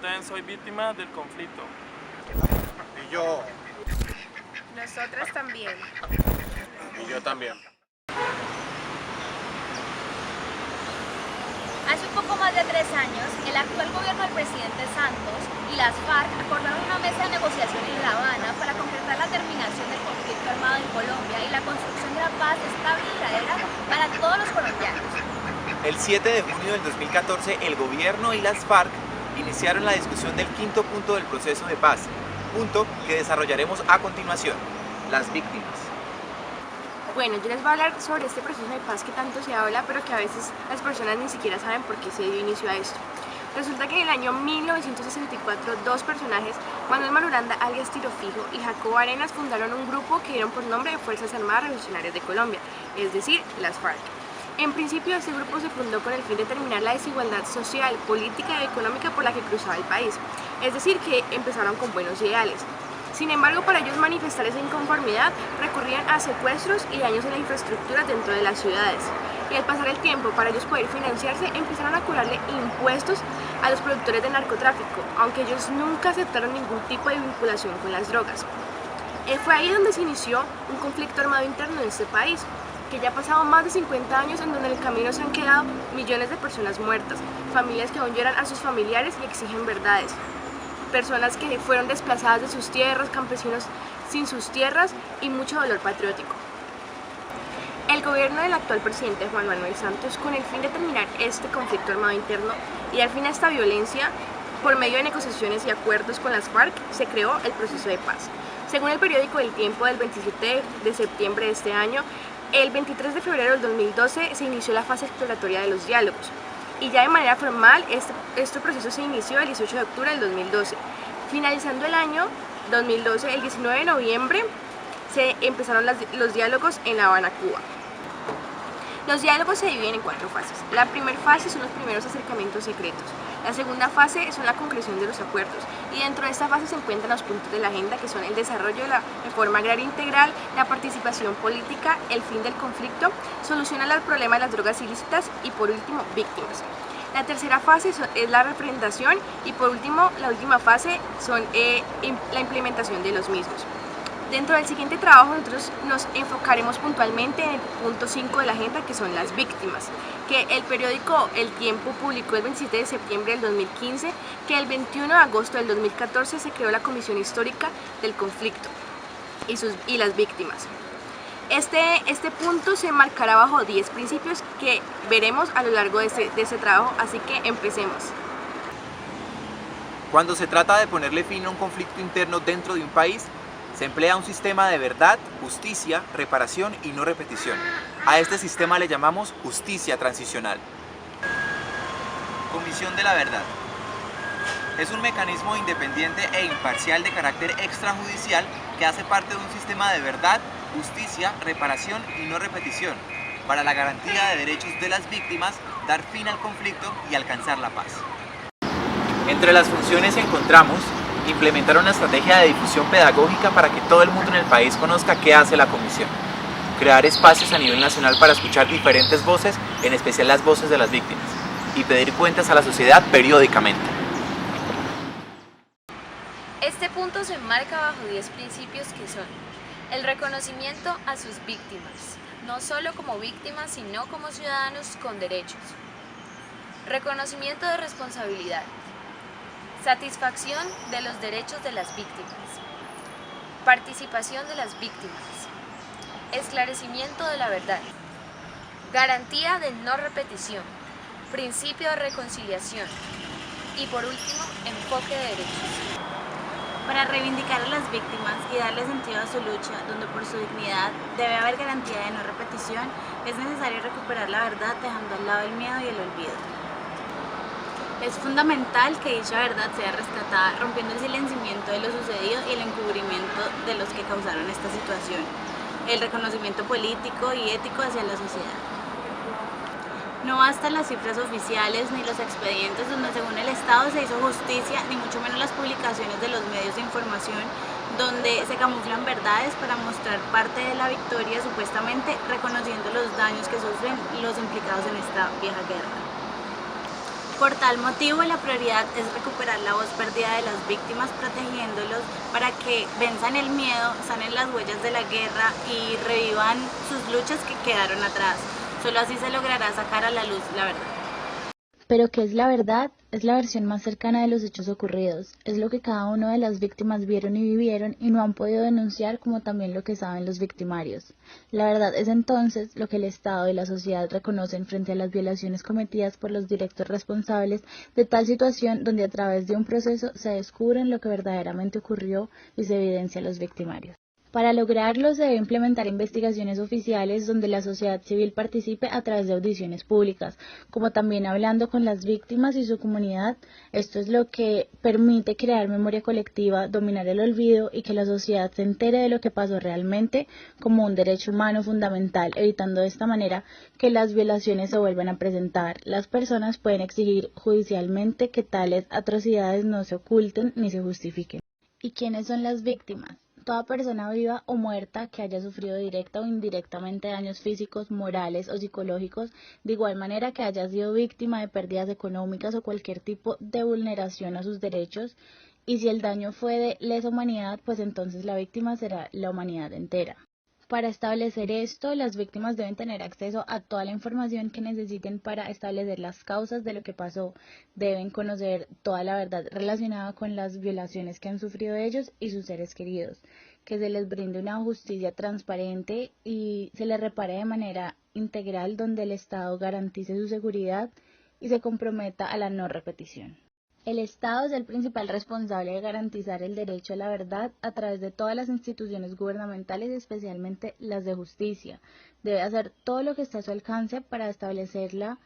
también soy víctima del conflicto. Y yo. Nosotras también. Y yo también. Hace un poco más de 3 años, el actual gobierno del presidente Santos y las FARC acordaron una mesa de negociación en La Habana para concretar la terminación del conflicto armado en Colombia y la construcción de una paz estable y duradera para todos los colombianos. El 7 de junio del 2014, el gobierno y las FARC iniciaron la discusión del quinto punto del proceso de paz, punto que desarrollaremos a continuación, las víctimas. Bueno, yo les voy a hablar sobre este proceso de paz que tanto se habla, pero que a veces las personas ni siquiera saben por qué se dio inicio a esto. Resulta que en el año 1964, dos personajes, Manuel Marulanda, alias Tiro Fijo, y Jacobo Arenas, fundaron un grupo que dieron por nombre de Fuerzas Armadas Revolucionarias de Colombia, es decir, las FARC. En principio, este grupo se fundó con el fin de terminar la desigualdad social, política y económica por la que cruzaba el país, es decir, que empezaron con buenos ideales. Sin embargo, para ellos manifestar esa inconformidad, recurrían a secuestros y daños en la infraestructura dentro de las ciudades. Y al pasar el tiempo, para ellos poder financiarse, empezaron a cobrarle impuestos a los productores de narcotráfico, aunque ellos nunca aceptaron ningún tipo de vinculación con las drogas. Fue ahí donde se inició un conflicto armado interno en este país, que ya ha pasado más de 50 años, en donde en el camino se han quedado millones de personas muertas, familias que aún lloran a sus familiares y exigen verdades, personas que fueron desplazadas de sus tierras, campesinos sin sus tierras y mucho dolor patriótico. El gobierno del actual presidente Juan Manuel Santos, con el fin de terminar este conflicto armado interno y dar fin a esta violencia, por medio de negociaciones y acuerdos con las FARC, se creó el proceso de paz. Según el periódico El Tiempo del 27 de septiembre de este año, el 23 de febrero del 2012 se inició la fase exploratoria de los diálogos. Y ya de manera formal, este proceso se inició el 18 de octubre del 2012. Finalizando el año 2012, el 19 de noviembre, se empezaron los diálogos en La Habana, Cuba. Los diálogos se dividen en 4 fases. La primera fase son los primeros acercamientos secretos. La segunda fase son la concreción de los acuerdos. Y dentro de esta fase se encuentran los puntos de la agenda, que son el desarrollo de la reforma agraria integral, la participación política, el fin del conflicto, solucionar el problema de las drogas ilícitas y, por último, víctimas. La tercera fase es la representación y, por último, la última fase son la implementación de los mismos. Dentro del siguiente trabajo nosotros nos enfocaremos puntualmente en el punto 5 de la agenda, que son las víctimas, que el periódico El Tiempo publicó el 27 de septiembre del 2015, que el 21 de agosto del 2014 se creó la Comisión Histórica del Conflicto y las víctimas. Este punto se marcará bajo 10 principios que veremos a lo largo de este trabajo, así que empecemos. Cuando se trata de ponerle fin a un conflicto interno dentro de un país, se emplea un sistema de verdad, justicia, reparación y no repetición. A este sistema le llamamos justicia transicional. Comisión de la Verdad. Es un mecanismo independiente e imparcial de carácter extrajudicial que hace parte de un sistema de verdad, justicia, reparación y no repetición, para la garantía de derechos de las víctimas, dar fin al conflicto y alcanzar la paz. Entre las funciones encontramos implementar una estrategia de difusión pedagógica para que todo el mundo en el país conozca qué hace la comisión, crear espacios a nivel nacional para escuchar diferentes voces, en especial las voces de las víctimas, y pedir cuentas a la sociedad periódicamente. Este punto se enmarca bajo 10 principios que son: el reconocimiento a sus víctimas, no solo como víctimas, sino como ciudadanos con derechos. Reconocimiento de responsabilidad. Satisfacción de los derechos de las víctimas. Participación de las víctimas. Esclarecimiento de la verdad. Garantía de no repetición. Principio de reconciliación. Y por último, enfoque de derechos. Para reivindicar a las víctimas y darle sentido a su lucha, donde por su dignidad debe haber garantía de no repetición, es necesario recuperar la verdad dejando al lado el miedo y el olvido. Es fundamental que dicha verdad sea rescatada, rompiendo el silenciamiento de lo sucedido y el encubrimiento de los que causaron esta situación, el reconocimiento político y ético hacia la sociedad. No bastan las cifras oficiales ni los expedientes donde según el Estado se hizo justicia, ni mucho menos las publicaciones de los medios de información donde se camuflan verdades para mostrar parte de la victoria, supuestamente reconociendo los daños que sufren los implicados en esta vieja guerra. Por tal motivo, la prioridad es recuperar la voz perdida de las víctimas, protegiéndolos para que venzan el miedo, sanen las huellas de la guerra y revivan sus luchas que quedaron atrás. Solo así se logrará sacar a la luz la verdad. Pero ¿qué es la verdad? Es la versión más cercana de los hechos ocurridos. Es lo que cada una de las víctimas vieron y vivieron y no han podido denunciar, como también lo que saben los victimarios. La verdad es entonces lo que el Estado y la sociedad reconocen frente a las violaciones cometidas por los directos responsables de tal situación, donde a través de un proceso se descubren lo que verdaderamente ocurrió y se evidencia a los victimarios. Para lograrlo se debe implementar investigaciones oficiales donde la sociedad civil participe a través de audiciones públicas, como también hablando con las víctimas y su comunidad. Esto es lo que permite crear memoria colectiva, dominar el olvido y que la sociedad se entere de lo que pasó realmente como un derecho humano fundamental, evitando de esta manera que las violaciones se vuelvan a presentar. Las personas pueden exigir judicialmente que tales atrocidades no se oculten ni se justifiquen. ¿Y quiénes son las víctimas? Toda persona viva o muerta que haya sufrido directa o indirectamente daños físicos, morales o psicológicos, de igual manera que haya sido víctima de pérdidas económicas o cualquier tipo de vulneración a sus derechos, y si el daño fue de lesa humanidad, pues entonces la víctima será la humanidad entera. Para establecer esto, las víctimas deben tener acceso a toda la información que necesiten para establecer las causas de lo que pasó. Deben conocer toda la verdad relacionada con las violaciones que han sufrido ellos y sus seres queridos, que se les brinde una justicia transparente y se les repare de manera integral, donde el Estado garantice su seguridad y se comprometa a la no repetición. El Estado es el principal responsable de garantizar el derecho a la verdad a través de todas las instituciones gubernamentales, especialmente las de justicia. Debe hacer todo lo que está a su alcance para establecerla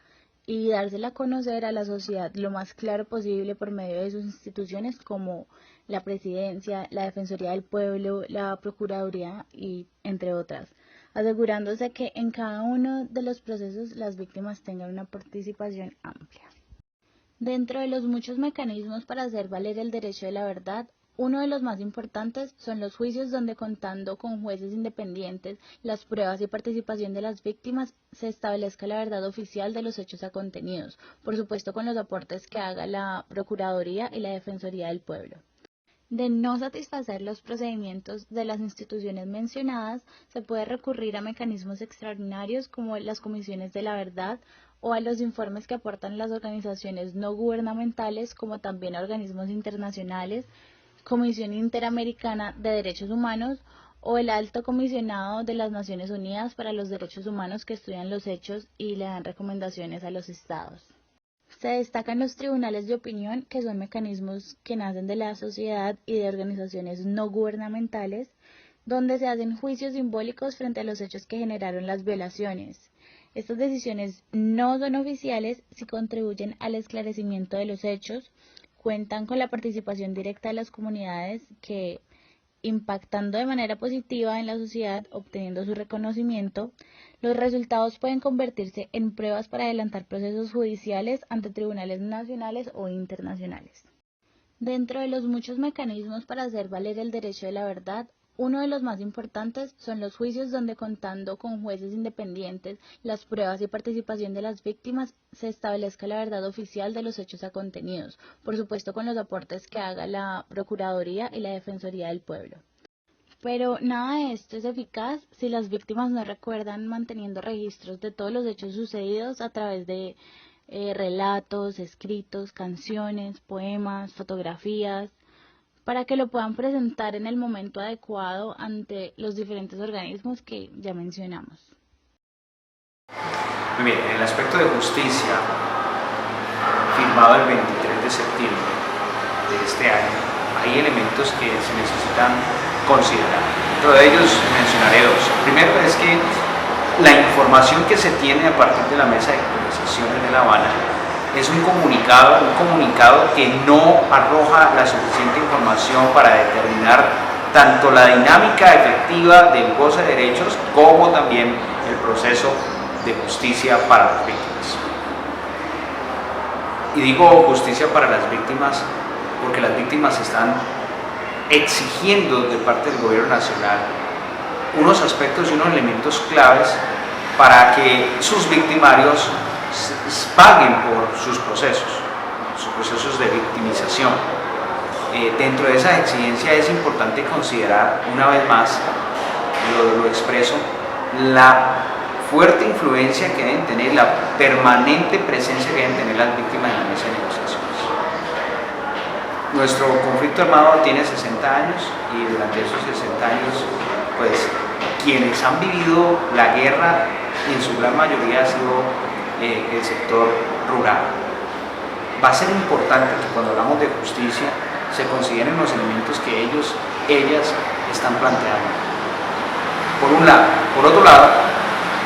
y dársela a conocer a la sociedad lo más claro posible por medio de sus instituciones como la Presidencia, la Defensoría del Pueblo, la Procuraduría y entre otras, asegurándose que en cada uno de los procesos las víctimas tengan una participación amplia. Dentro de los muchos mecanismos para hacer valer el derecho de la verdad, uno de los más importantes son los juicios, donde, contando con jueces independientes, las pruebas y participación de las víctimas, se establezca la verdad oficial de los hechos contenidos, por supuesto con los aportes que haga la Procuraduría y la Defensoría del Pueblo. De no satisfacer los procedimientos de las instituciones mencionadas, se puede recurrir a mecanismos extraordinarios como las comisiones de la verdad, o a los informes que aportan las organizaciones no gubernamentales, como también a organismos internacionales, Comisión Interamericana de Derechos Humanos o el Alto Comisionado de las Naciones Unidas para los Derechos Humanos, que estudian los hechos y le dan recomendaciones a los estados. Se destacan los tribunales de opinión, que son mecanismos que nacen de la sociedad y de organizaciones no gubernamentales, donde se hacen juicios simbólicos frente a los hechos que generaron las violaciones. Estas decisiones no son oficiales si contribuyen al esclarecimiento de los hechos, cuentan con la participación directa de las comunidades que, impactando de manera positiva en la sociedad, obteniendo su reconocimiento, los resultados pueden convertirse en pruebas para adelantar procesos judiciales ante tribunales nacionales o internacionales. Dentro de los muchos mecanismos para hacer valer el derecho de la verdad, uno de los más importantes son los juicios, donde, contando con jueces independientes, las pruebas y participación de las víctimas, se establezca la verdad oficial de los hechos contenidos, por supuesto con los aportes que haga la Procuraduría y la Defensoría del Pueblo. Pero nada de esto es eficaz si las víctimas no recuerdan manteniendo registros de todos los hechos sucedidos a través de relatos, escritos, canciones, poemas, fotografías, para que lo puedan presentar en el momento adecuado ante los diferentes organismos que ya mencionamos. Muy bien, en el aspecto de justicia, firmado el 23 de septiembre de este año, hay elementos que se necesitan considerar. Dentro de ellos mencionaré dos. Primero es que la información que se tiene a partir de la mesa de conversaciones de La Habana es un comunicado que no arroja la suficiente información para determinar tanto la dinámica efectiva del goce de derechos como también el proceso de justicia para las víctimas. Y digo justicia para las víctimas porque las víctimas están exigiendo de parte del gobierno nacional unos aspectos y unos elementos claves para que sus victimarios paguen por sus procesos. sus procesos de victimización. Dentro de esa exigencia es importante considerar, una vez más, lo expreso, la fuerte influencia que deben tener, la permanente presencia que deben tener las víctimas en la mesa de negociaciones. Nuestro conflicto armado tiene 60 años y durante esos 60 años, pues, quienes han vivido la guerra en su gran mayoría ha sido el sector rural. Va a ser importante que cuando hablamos de justicia se consideren los elementos que ellas están planteando. Por un lado. Por otro lado,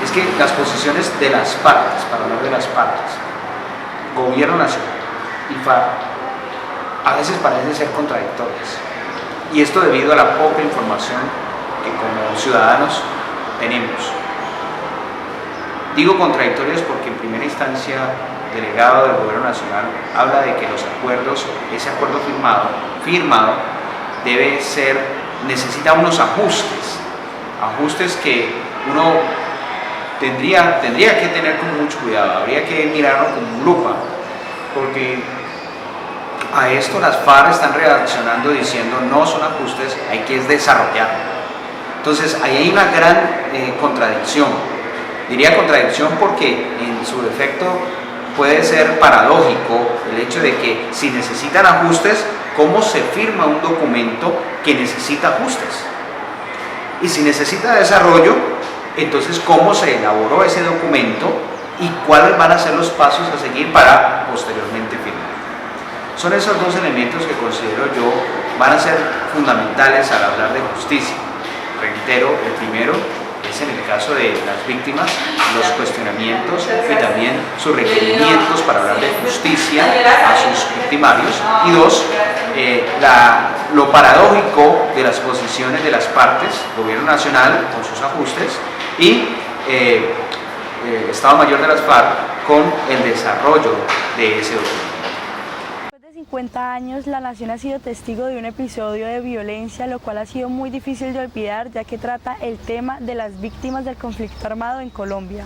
es que las posiciones de las partes, para hablar de las partes, Gobierno Nacional y FARC, a veces parecen ser contradictorias. Y esto debido a la poca información que como ciudadanos tenemos. Digo contradictorias porque en primera instancia el delegado del Gobierno Nacional habla de que los acuerdos, ese acuerdo firmado necesita unos ajustes que uno tendría que tener con mucho cuidado, habría que mirarlo con lupa, porque a esto las FARC están reaccionando diciendo no son ajustes, hay que desarrollarlo. Entonces ahí hay una gran contradicción, diría contradicción porque en su defecto puede ser paradójico el hecho de que si necesitan ajustes, ¿cómo se firma un documento que necesita ajustes? Y si necesita desarrollo, entonces ¿cómo se elaboró ese documento y cuáles van a ser los pasos a seguir para posteriormente firmar? Son esos dos elementos que considero yo van a ser fundamentales al hablar de justicia. Reitero, el primero es en el caso de las víctimas, los cuestionamientos y también sus requerimientos para hablar de justicia a sus victimarios. Y dos, lo paradójico de las posiciones de las partes, Gobierno Nacional con sus ajustes y Estado Mayor de las FARC con el desarrollo de ese documento. 50 años, la nación ha sido testigo de un episodio de violencia, lo cual ha sido muy difícil de olvidar, ya que trata el tema de las víctimas del conflicto armado en Colombia.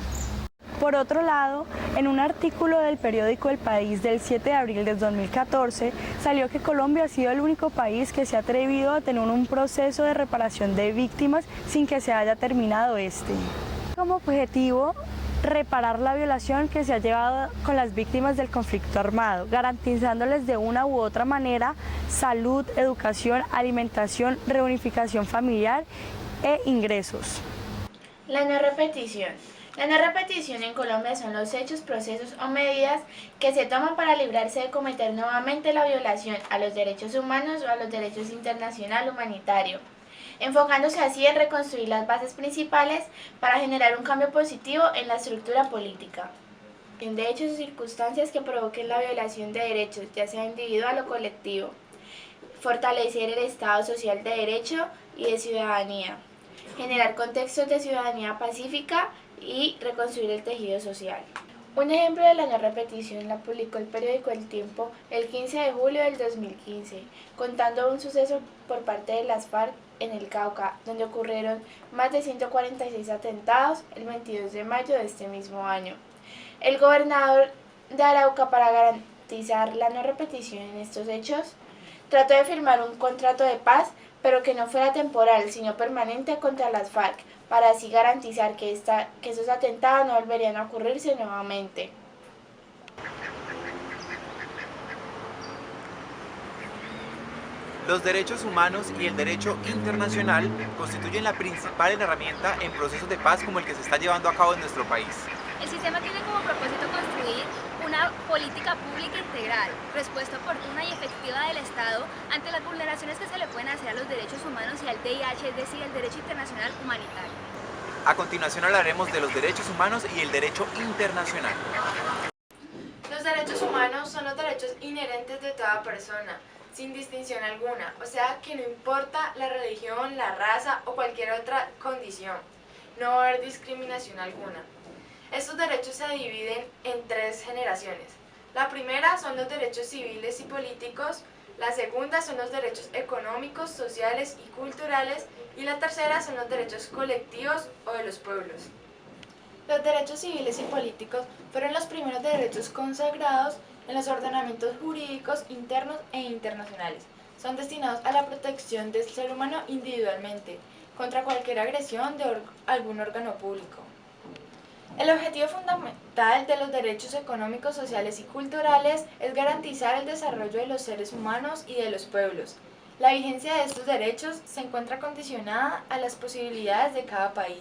Por otro lado, en un artículo del periódico El País del 7 de abril de 2014, salió que Colombia ha sido el único país que se ha atrevido a tener un proceso de reparación de víctimas sin que se haya terminado este. Como objetivo, reparar la violación que se ha llevado con las víctimas del conflicto armado, garantizándoles de una u otra manera salud, educación, alimentación, reunificación familiar e ingresos. La no repetición. La no repetición en Colombia son los hechos, procesos o medidas que se toman para librarse de cometer nuevamente la violación a los derechos humanos o a los derechos internacional humanitario, enfocándose así en reconstruir las bases principales para generar un cambio positivo en la estructura política. De hechos o circunstancias que provoquen la violación de derechos, ya sea individual o colectivo. Fortalecer el Estado social de derecho y de ciudadanía. Generar contextos de ciudadanía pacífica y reconstruir el tejido social. Un ejemplo de la no repetición la publicó el periódico El Tiempo el 15 de julio del 2015, contando un suceso por parte de las FARC en el Cauca, donde ocurrieron más de 146 atentados el 22 de mayo de este mismo año. El gobernador de Arauca, para garantizar la no repetición en estos hechos, trató de firmar un contrato de paz, pero que no fuera temporal, sino permanente contra las FARC, para así garantizar que esos atentados no volverían a ocurrirse nuevamente. Los derechos humanos y el derecho internacional constituyen la principal herramienta en procesos de paz como el que se está llevando a cabo en nuestro país. El sistema tiene como propósito construir una política pública integral, respuesta oportuna y efectiva del Estado ante las vulneraciones que se le pueden hacer a los derechos humanos y al VIH, es decir, el derecho internacional humanitario. A continuación hablaremos de los derechos humanos y el derecho internacional. Los derechos humanos son los derechos inherentes de toda persona, sin distinción alguna, o sea que no importa la religión, la raza o cualquier otra condición, no va a haber discriminación alguna. Estos derechos se dividen en 3 generaciones. La primera son los derechos civiles y políticos, la segunda son los derechos económicos, sociales y culturales, y la tercera son los derechos colectivos o de los pueblos. Los derechos civiles y políticos fueron los primeros derechos consagrados en los ordenamientos jurídicos internos e internacionales. Son destinados a la protección del ser humano individualmente contra cualquier agresión de algún órgano público. El objetivo fundamental de los derechos económicos, sociales y culturales es garantizar el desarrollo de los seres humanos y de los pueblos. La vigencia de estos derechos se encuentra condicionada a las posibilidades de cada país.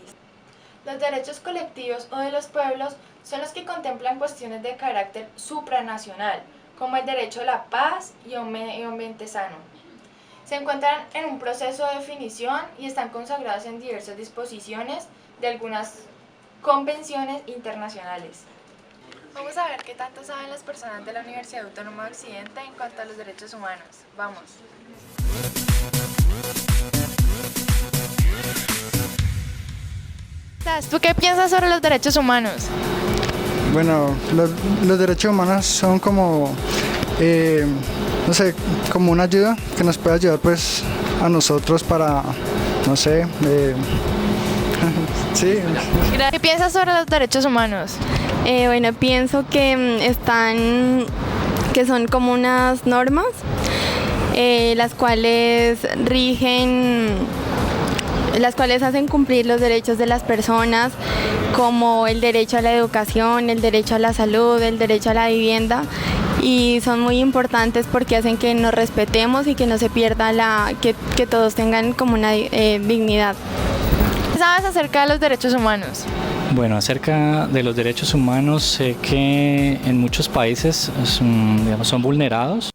Los derechos colectivos o de los pueblos son los que contemplan cuestiones de carácter supranacional, como el derecho a la paz y a un medio ambiente sano. Se encuentran en un proceso de definición y están consagrados en diversas disposiciones de algunas convenciones internacionales. Vamos a ver qué tanto saben las personas de la Universidad Autónoma de Occidente en cuanto a los derechos humanos. Vamos. ¿Tú qué piensas sobre los derechos humanos? Bueno, los derechos humanos son como, no sé, como una ayuda que nos puede ayudar pues a nosotros para, no sé, sí. ¿Qué piensas sobre los derechos humanos? Bueno, pienso que que son como unas normas, las cuales hacen cumplir los derechos de las personas, como el derecho a la educación, el derecho a la salud, el derecho a la vivienda, y son muy importantes porque hacen que nos respetemos y que no se pierda que todos tengan como una dignidad. ¿Qué sabes acerca de los derechos humanos? Bueno, acerca de los derechos humanos, sé que en muchos países son vulnerados.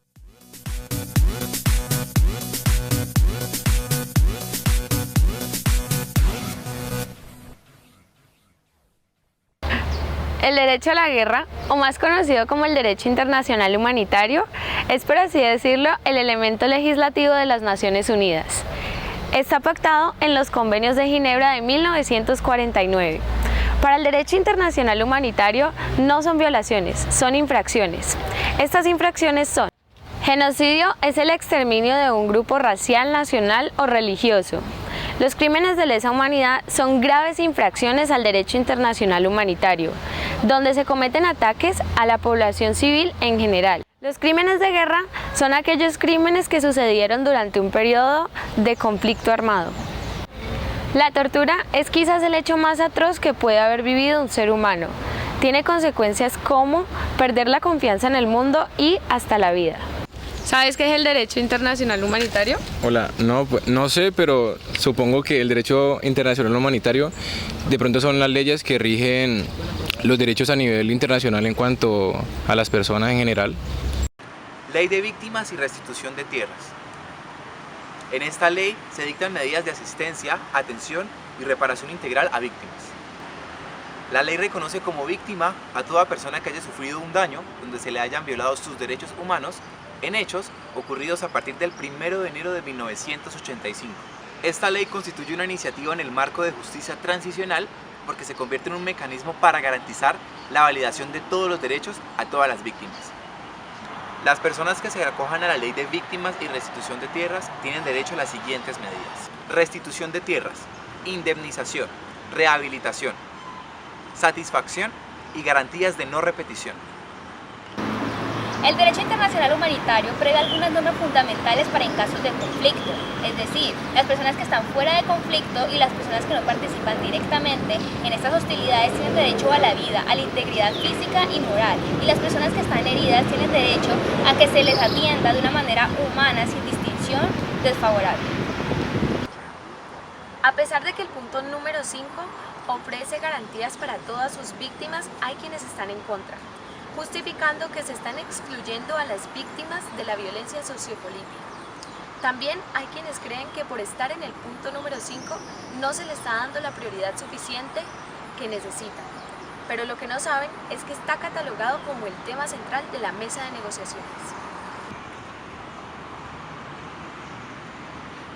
El derecho a la guerra, o más conocido como el derecho internacional humanitario, es, por así decirlo, el elemento legislativo de las Naciones Unidas. Está pactado en los convenios de Ginebra de 1949. Para el derecho internacional humanitario no son violaciones, son infracciones. Estas infracciones son: genocidio es el exterminio de un grupo racial, nacional o religioso. Los crímenes de lesa humanidad son graves infracciones al derecho internacional humanitario, donde se cometen ataques a la población civil en general. Los crímenes de guerra son aquellos crímenes que sucedieron durante un periodo de conflicto armado. La tortura es quizás el hecho más atroz que puede haber vivido un ser humano. Tiene consecuencias como perder la confianza en el mundo y hasta la vida. ¿Sabes qué es el derecho internacional humanitario? Hola, no sé, pero supongo que el derecho internacional humanitario de pronto son las leyes que rigen los derechos a nivel internacional en cuanto a las personas en general. Ley de víctimas y restitución de tierras. En esta ley se dictan medidas de asistencia, atención y reparación integral a víctimas. La ley reconoce como víctima a toda persona que haya sufrido un daño donde se le hayan violado sus derechos humanos en hechos ocurridos a partir del 1 de enero de 1985. Esta ley constituye una iniciativa en el marco de justicia transicional porque se convierte en un mecanismo para garantizar la validación de todos los derechos a todas las víctimas. Las personas que se acojan a la ley de víctimas y restitución de tierras tienen derecho a las siguientes medidas: restitución de tierras, indemnización, rehabilitación, satisfacción y garantías de no repetición. El derecho internacional humanitario prevé algunas normas fundamentales para en casos de conflicto, es decir, las personas que están fuera de conflicto y las personas que no participan directamente en estas hostilidades tienen derecho a la vida, a la integridad física y moral, y las personas que están heridas tienen derecho a que se les atienda de una manera humana sin distinción desfavorable. A pesar de que el punto número 5 ofrece garantías para todas sus víctimas, hay quienes están en contra, justificando que se están excluyendo a las víctimas de la violencia sociopolítica. También hay quienes creen que por estar en el punto número 5 no se le está dando la prioridad suficiente que necesitan, pero lo que no saben es que está catalogado como el tema central de la mesa de negociaciones.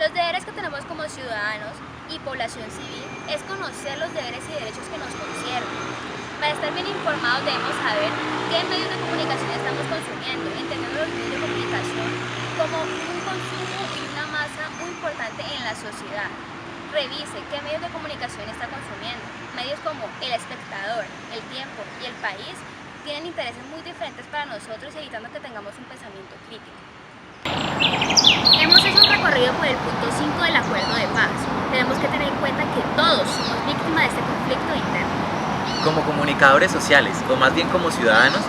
Los deberes que tenemos como ciudadanos y población civil es conocer los deberes y derechos que nos conciernen. Para estar bien informados debemos saber qué medios de comunicación estamos consumiendo, entendiendo los medios de comunicación como un consumo y una masa muy importante en la sociedad. Revise qué medios de comunicación está consumiendo. Medios como El Espectador, El Tiempo y El País tienen intereses muy diferentes para nosotros, evitando que tengamos un pensamiento crítico. Hemos hecho un recorrido por el punto 5 del acuerdo de paz. Tenemos que tener en cuenta que todos somos víctimas de este conflicto interno. Como comunicadores sociales, o más bien como ciudadanos,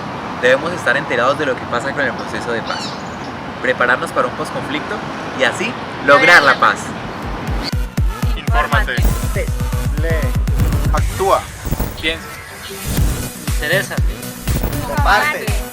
debemos estar enterados de lo que pasa con el proceso de paz, prepararnos para un posconflicto y así lograr la paz. Infórmate. Lee. Actúa. Piensa. Interésate. Comparte.